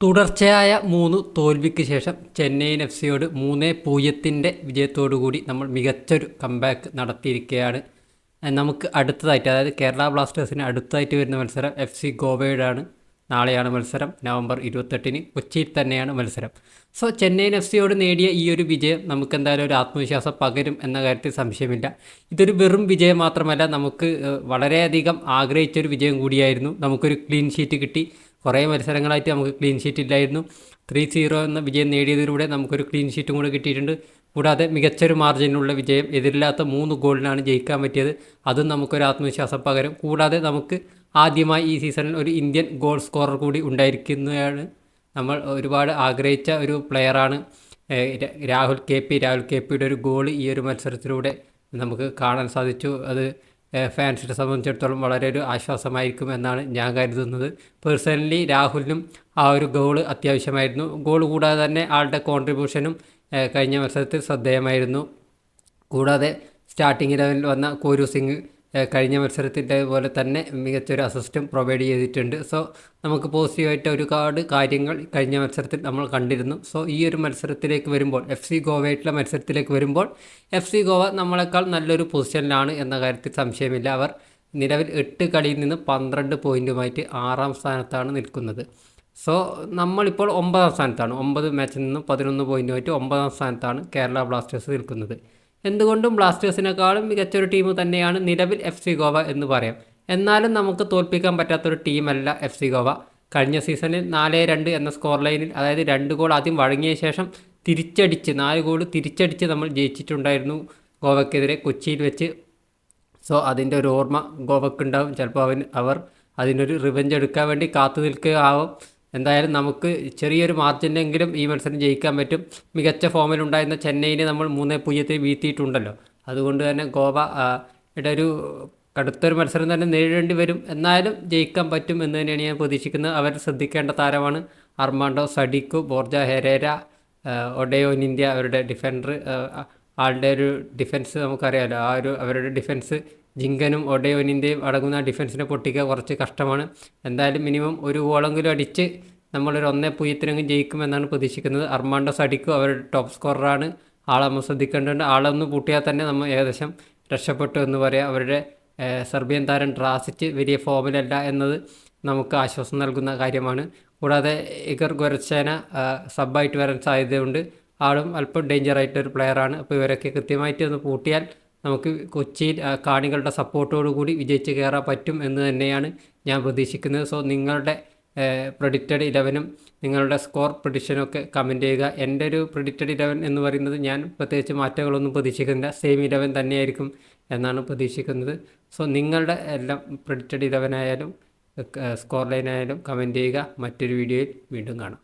തുടർച്ചയായ 3 തോൽവിക്ക് ശേഷം ചെന്നൈയിൻ എഫ് സിയോട് 3-0 വിജയത്തോടുകൂടി നമ്മൾ മികച്ചൊരു കംബാക്ക് നടത്തിയിരിക്കുകയാണ്. നമുക്ക് അടുത്തതായിട്ട്, അതായത് കേരള ബ്ലാസ്റ്റേഴ്സിന് അടുത്തതായിട്ട് വരുന്ന മത്സരം എഫ് സി ഗോവയോടാണ്. നാളെയാണ് മത്സരം, നവംബർ 28-ന് കൊച്ചിയിൽ തന്നെയാണ് മത്സരം. സോ ചെന്നൈയിൻ എഫ് സിയോട് നേടിയ ഈ ഒരു വിജയം നമുക്ക് എന്തായാലും ഒരു ആത്മവിശ്വാസം പകരും എന്ന കാര്യത്തിൽ സംശയമില്ല. ഇതൊരു വെറും വിജയം മാത്രമല്ല, നമുക്ക് വളരെയധികം ആഗ്രഹിച്ചൊരു വിജയം കൂടിയായിരുന്നു. നമുക്കൊരു ക്ലീൻ ഷീറ്റ് കിട്ടി. കുറേ മത്സരങ്ങളായിട്ട് നമുക്ക് ക്ലീൻ ഷീറ്റ് ഇല്ലായിരുന്നു. 3-0 എന്ന വിജയം നേടിയതിലൂടെ നമുക്കൊരു ക്ലീൻ ഷീറ്റും കൂടെ കിട്ടിയിട്ടുണ്ട്. കൂടാതെ മികച്ചൊരു മാർജിനുള്ള വിജയം, എതിരില്ലാത്ത 3 ഗോളിനാണ് ജയിക്കാൻ പറ്റിയത്. അതും നമുക്കൊരു ആത്മവിശ്വാസം പകരും. കൂടാതെ നമുക്ക് ആദ്യമായി ഈ സീസണിൽ ഒരു ഇന്ത്യൻ ഗോൾ സ്കോറർ കൂടി ഉണ്ടായിരിക്കുന്നതാണ്. നമ്മൾ ഒരുപാട് ആഗ്രഹിച്ച ഒരു പ്ലെയറാണ് രാഹുൽ കെ പിയുടെ ഒരു ഗോൾ ഈ ഒരു മത്സരത്തിലൂടെ നമുക്ക് കാണാൻ സാധിച്ചു. അത് ഫാൻസിനെ സംബന്ധിച്ചിടത്തോളം വളരെ ഒരു ആശ്വാസമായിരിക്കും എന്നാണ് ഞാൻ കരുതുന്നത്. പേഴ്സണലി രാഹുലിനും ആ ഒരു ഗോള് അത്യാവശ്യമായിരുന്നു. ഗോൾ കൂടാതെ തന്നെ ആളുടെ കോൺട്രിബ്യൂഷനും കഴിഞ്ഞ മത്സരത്തിൽ ശ്രദ്ധേയമായിരുന്നു. കൂടാതെ സ്റ്റാർട്ടിംഗ് 11 വന്ന കോരു സിംഗ് കഴിഞ്ഞ മത്സരത്തിൻ്റെ പോലെ തന്നെ മികച്ചൊരു അസിസ്റ്റും പ്രൊവൈഡ് ചെയ്തിട്ടുണ്ട്. സോ നമുക്ക് പോസിറ്റീവായിട്ട് ഒരുപാട് കാര്യങ്ങൾ കഴിഞ്ഞ മത്സരത്തിൽ നമ്മൾ കണ്ടിരുന്നു. സോ ഈ ഒരു മത്സരത്തിലേക്ക് വരുമ്പോൾ, എഫ് സി ഗോവയായിട്ടുള്ള മത്സരത്തിലേക്ക് വരുമ്പോൾ, എഫ് സി ഗോവ നമ്മളെക്കാൾ നല്ലൊരു പൊസിഷനിലാണ് എന്ന കാര്യത്തിൽ സംശയമില്ല. അവർ നിലവിൽ 8 കളിയിൽ നിന്ന് 12 പോയിൻറ്റുമായിട്ട് 6ാം സ്ഥാനത്താണ് നിൽക്കുന്നത്. സോ നമ്മളിപ്പോൾ 9ാം സ്ഥാനത്താണ്. 9 മാച്ചിൽ നിന്നും 11 പോയിൻറ്റുമായിട്ട് 9ാം സ്ഥാനത്താണ് കേരള ബ്ലാസ്റ്റേഴ്സ് നിൽക്കുന്നത്. എന്തുകൊണ്ടും ബ്ലാസ്റ്റേഴ്സിനേക്കാളും മികച്ചൊരു ടീം തന്നെയാണ് നിലവിൽ എഫ് സി ഗോവ എന്ന് പറയാം. എന്നാലും നമുക്ക് തോൽപ്പിക്കാൻ പറ്റാത്തൊരു ടീമല്ല എഫ് സി ഗോവ. കഴിഞ്ഞ സീസണിൽ 4-2 എന്ന സ്കോർ ലൈനിൽ, അതായത് 2 ഗോൾ ആദ്യം വഴങ്ങിയ ശേഷം തിരിച്ചടിച്ച് 4 ഗോൾ തിരിച്ചടിച്ച് നമ്മൾ ജയിച്ചിട്ടുണ്ടായിരുന്നു ഗോവയ്ക്കെതിരെ കൊച്ചിയിൽ വെച്ച്. സോ അതിൻ്റെ ഒരു ഓർമ്മ ഗോവയ്ക്കുണ്ടാവും. ചിലപ്പോൾ അവർ അതിനൊരു റിവെഞ്ച് എടുക്കാൻ വേണ്ടി കാത്തു നിൽക്കുക ആവും. എന്തായാലും നമുക്ക് ചെറിയൊരു മാർജിനെങ്കിലും ഈ മത്സരം ജയിക്കാൻ പറ്റും. മികച്ച ഫോമിലുണ്ടായിരുന്ന ചെന്നൈയിനെ നമ്മൾ 3-0 വീഴ്ത്തിയിട്ടുണ്ടല്ലോ. അതുകൊണ്ട് തന്നെ ഗോവയുടെ ഒരു കടുത്തൊരു മത്സരം തന്നെ നേരിടേണ്ടി വരും. എന്നാലും ജയിക്കാൻ പറ്റും എന്ന് തന്നെയാണ് ഞാൻ പ്രതീക്ഷിക്കുന്നത്. അവർ ശ്രദ്ധിക്കേണ്ട താരമാണ് അർമാൻഡോ സഡിക്കു, ബോർജ ഹെരേര, ഒഡയോനിന്ത്യ അവരുടെ ഡിഫൻഡർ. ആളുടെ ഒരു ഡിഫൻസ് നമുക്കറിയാമല്ലോ. ആ ഒരു അവരുടെ ഡിഫൻസ് ജിങ്കനും ഒഡയോനിൻ്റെയും അടങ്ങുന്ന ഡിഫൻസിനെ പൊട്ടിക്കുക കുറച്ച് കഷ്ടമാണ്. എന്തായാലും മിനിമം ഒരു ഗോളെങ്കിലും അടിച്ച് നമ്മളൊരു 1-0 ജയിക്കുമെന്നാണ് പ്രതീക്ഷിക്കുന്നത്. അർമാൻഡോ സഡിക്കു അവരുടെ ടോപ്പ് സ്കോററാണ്. ആളെ നമ്മൾ ശ്രദ്ധിക്കേണ്ടതുണ്ട്. ആളൊന്ന് കൂട്ടിയാൽ തന്നെ നമ്മൾ ഏകദേശം രക്ഷപ്പെട്ടു എന്ന് പറയാം. അവരുടെ സെർബിയൻ താരം ഡ്രാസിച്ച് വലിയ ഫോമിലല്ല എന്നത് നമുക്ക് ആശ്വാസം നൽകുന്ന കാര്യമാണ്. കൂടാതെ ഇഗർ ഗൊരച്ചേന സബ്ബായിട്ട് വരാൻ സാധ്യതയുണ്ട്. ആളും അല്പം ഡേഞ്ചറായിട്ടൊരു പ്ലെയറാണ്. അപ്പോൾ ഇവരൊക്കെ കൃത്യമായിട്ട് ഒന്ന് പൂട്ടിയാൽ നമുക്ക് കൊച്ചിയിൽ കാണികളുടെ സപ്പോർട്ടോടുകൂടി വിജയിച്ച് കയറാൻ പറ്റും എന്ന് തന്നെയാണ് ഞാൻ പ്രതീക്ഷിക്കുന്നത്. സോ നിങ്ങളുടെ പ്രെഡിക്റ്റഡ് 11 നിങ്ങളുടെ സ്കോർ പ്രെഡിക്ഷനും ഒക്കെ കമൻറ്റ് ചെയ്യുക. എൻ്റെ ഒരു പ്രെഡിക്റ്റഡ് 11 എന്ന് പറയുന്നത് ഞാൻ പ്രത്യേകിച്ച് മാറ്റങ്ങളൊന്നും പ്രതീക്ഷിക്കുന്നില്ല. സെയിം 11 തന്നെയായിരിക്കും എന്നാണ് പ്രതീക്ഷിക്കുന്നത്. സോ നിങ്ങളുടെ എല്ലാം പ്രെഡിക്റ്റഡ് 11 ആയാലും സ്കോർ ലൈൻ ആയാലും കമൻറ്റ് ചെയ്യുക. മറ്റൊരു വീഡിയോയിൽ വീണ്ടും കാണാം.